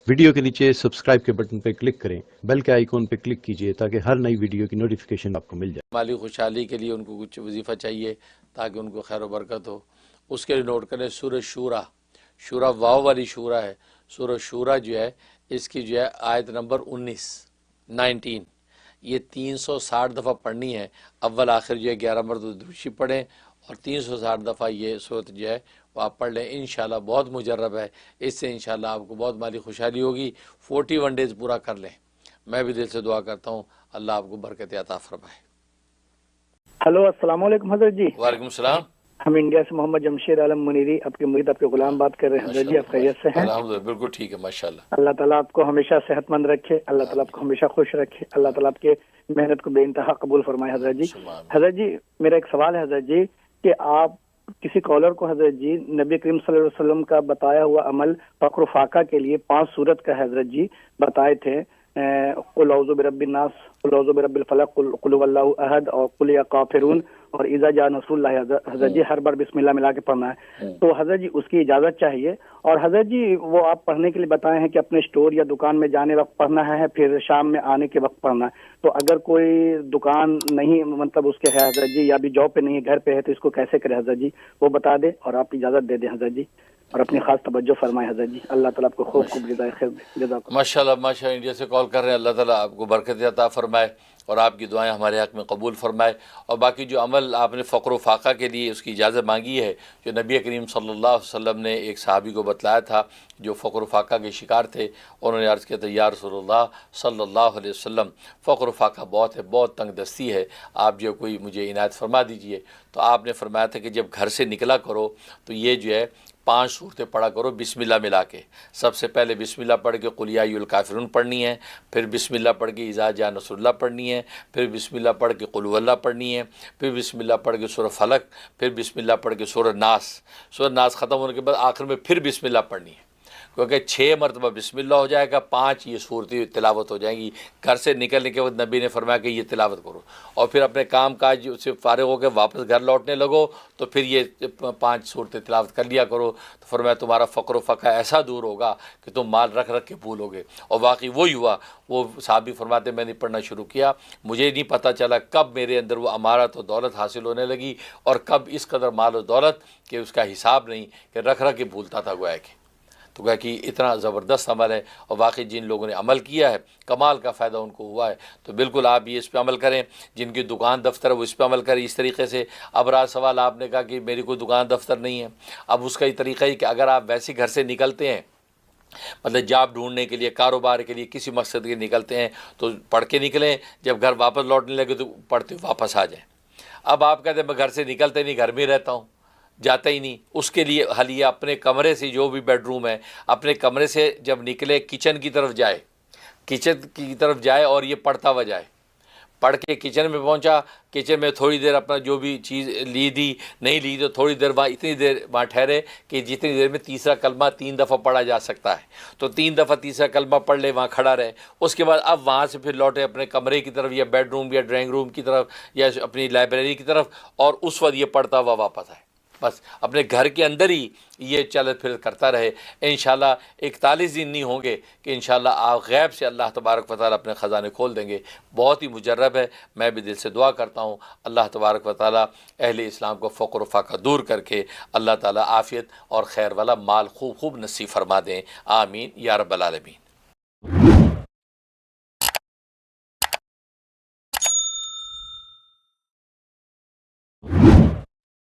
Video کے نیچے subscribe کے بٹن پہ کلک کریں، بیل کے آئیکن پہ کلک کیجئے تاکہ ہر نئی ویڈیو کی نوٹیفیکیشن آپ کو مل جائے۔ مالی خوشحالی کے لیے ان کو کچھ وظیفہ چاہیے تاکہ ان کو خیر و برکت ہو، اس کے لیے نوٹ کریں سورہ شورا، شورا واو والی شورا ہے، سورہ شورا جو ہے اس کی جو ہے آیت نمبر 19 یہ 360 دفعہ پڑھنی ہے۔ اول آخر جو ہے 11 مرتبہ درود پڑھیں اور 360 دفعہ یہ صورت جو ہے وہ آپ پڑھ لیں، انشاءاللہ بہت مجرب ہے، اس سے انشاءاللہ آپ کو بہت مالی خوشحالی ہوگی۔ 41 ڈیز پورا کر لیں، میں بھی دل سے دعا کرتا ہوں اللہ آپ کو برکت عطا فرمائے۔ ہلو، السلام علیکم حضرت جی۔ وعلیکم السلام۔ ہم انڈیا سے محمد جمشید عالم منیری آپ کے مرید، آپ کے غلام بات کر رہے ہیں حضرت جی، آپ خیریت سے ہیں؟ الحمدللہ بالکل ٹھیک ہے ماشاءاللہ۔ اللہ تعالیٰ آپ کو ہمیشہ صحت مند رکھے، اللہ تعالیٰ آپ کو ہمیشہ خوش رکھے، اللہ تعالیٰ آپ کے محنت کو بے انتہا قبول فرمائے حضرت جی۔ حضرت جی میرا ایک سوال ہے حضرت جی کہ آپ کسی کالر کو حضرت جی نبی کریم صلی اللہ علیہ وسلم کا بتایا ہوا عمل فقر و فاقہ کے لیے 5 سورت کا حضرت جی بتائے تھے، قل اعوذ برب الناس، قل اعوذ برب الفلق، قل هو اللہ احد اور قل یا کافرون اور اذا جاء نصر اللہ۔ حضرت جی ہر بار بسم اللہ ملا کے پڑھنا ہے، تو حضرت جی اس کی اجازت چاہیے، اور حضرت جی وہ آپ پڑھنے کے لیے بتائے ہیں کہ اپنے اسٹور یا دکان میں جانے وقت پڑھنا ہے، پھر شام میں آنے کے وقت پڑھنا ہے، تو اگر کوئی دکان نہیں مطلب اس کے ہے حضرت جی، یا بھی جاب پہ نہیں ہے، گھر پہ ہے، تو اس کو کیسے کرے حضرت جی؟ وہ بتا دے اور آپ اجازت دے دیں حضرت جی، اور اپنی خاص توجہ فرمائے حضرت جی۔ اللہ تعالیٰ آپ کو خوب خوب جزائے خیر دے۔ جزاک ماشاءاللہ ماشاءاللہ، انڈیا سے کال کر رہے ہیں، اللہ تعالیٰ آپ کو برکت عطا فرمائے اور آپ کی دعائیں ہمارے حق میں قبول فرمائے، اور باقی جو عمل آپ نے فقر و فاقہ کے لیے اس کی اجازت مانگی ہے، جو نبی کریم صلی اللہ علیہ وسلم نے ایک صحابی کو بتلایا تھا جو فقر و فاقہ کے شکار تھے، انہوں نے عرض کیا تھا یا رسول اللہ صلی اللہ علیہ وسلم فقر و فاقہ بہت ہے، بہت تنگ دستی ہے، آپ جو کوئی مجھے عنایت فرما دیجئے۔ تو آپ نے فرمایا تھا کہ جب گھر سے نکلا کرو تو یہ جو ہے 5 صورتیں پڑھا کرو بسم اللہ ملا کے۔ سب سے پہلے بسم اللہ پڑھ کے قل یا ایھا الکافرون پڑھنی ہے، پھر بسم اللہ پڑھ کے اذا جاء نصر اللہ پڑھنی ہے، پھر بسم اللہ پڑھ کے قل هو اللہ پڑھنی ہے، پھر بسم اللہ پڑھ کے سورہ فلق، پھر بسم اللہ پڑھ کے سورہ ناس۔ سورہ ناس ختم ہونے کے بعد آخر میں پھر بسم اللہ پڑھنی ہے، کیونکہ 6 مرتبہ بسم اللہ ہو جائے گا، 5 یہ صورتیں تلاوت ہو جائیں گی۔ گھر سے نکلنے کے بعد نبی نے فرمایا کہ یہ تلاوت کرو، اور پھر اپنے کام کاج سے فارغ ہو کے واپس گھر لوٹنے لگو تو پھر یہ 5 صورتیں تلاوت کر لیا کرو۔ تو فرمایا تمہارا فقر و فقہ ایسا دور ہوگا کہ تم مال رکھ رکھ کے بھولو گے، اور واقعی وہی ہوا۔ وہ صحابی فرماتے میں نے پڑھنا شروع کیا، مجھے نہیں پتہ چلا کب میرے اندر وہ امارت و دولت حاصل ہونے لگی، اور کب اس قدر مال و دولت کہ اس کا حساب نہیں، کہ رکھ رکھ کے بھولتا تھا گویا کہ۔ تو کہا کہ اتنا زبردست عمل ہے، اور واقعی جن لوگوں نے عمل کیا ہے کمال کا فائدہ ان کو ہوا ہے۔ تو بالکل آپ یہ اس پہ عمل کریں، جن کی دکان دفتر ہے وہ اس پہ عمل کریں اس طریقے سے۔ اب رہا سوال، آپ نے کہا کہ میری کوئی دکان دفتر نہیں ہے، اب اس کا یہ طریقہ ہے کہ اگر آپ ویسے گھر سے نکلتے ہیں، مطلب جاب ڈھونڈنے کے لیے، کاروبار کے لیے، کسی مقصد کے نکلتے ہیں، تو پڑھ کے نکلیں، جب گھر واپس لوٹنے لگے تو پڑھتے واپس آ جائیں۔ اب آپ کہتے ہیں میں گھر سے نکلتے نہیں، گھر میں ہی رہتا ہوں، جاتا ہی نہیں، اس کے لیے حل یہ اپنے کمرے سے، جو بھی بیڈ روم ہے، اپنے کمرے سے جب نکلے کچن کی طرف جائے، کچن کی طرف جائے اور یہ پڑھتا ہوا جائے، پڑھ کے کچن میں پہنچا، کچن میں تھوڑی دیر اپنا جو بھی چیز لی دی نہیں لی تو تھوڑی دیر وہاں اتنی دیر وہاں ٹھہرے کہ جتنی دیر میں تیسرا کلمہ 3 دفعہ پڑھا جا سکتا ہے، تو 3 دفعہ تیسرا کلمہ پڑھ لے، وہاں کھڑا رہے۔ اس کے بعد اب وہاں سے پھر لوٹے اپنے کمرے کی طرف، یا بیڈ روم یا ڈرائنگ روم کی طرف، یا اپنی لائبریری کی طرف، اور اس وقت یہ پڑھتا ہوا واپس آئے۔ بس اپنے گھر کے اندر ہی یہ چل پھر کرتا رہے، انشاءاللہ 41 دن نہیں ہوں گے کہ انشاءاللہ آپ غیب سے اللہ تبارک و تعالیٰ اپنے خزانے کھول دیں گے۔ بہت ہی مجرب ہے، میں بھی دل سے دعا کرتا ہوں اللہ تبارک و تعالیٰ اہل اسلام کو فقر و فاقہ دور کر کے اللہ تعالیٰ عافیت اور خیر والا مال خوب خوب نصیب فرما دیں، آمین یا رب العالمین۔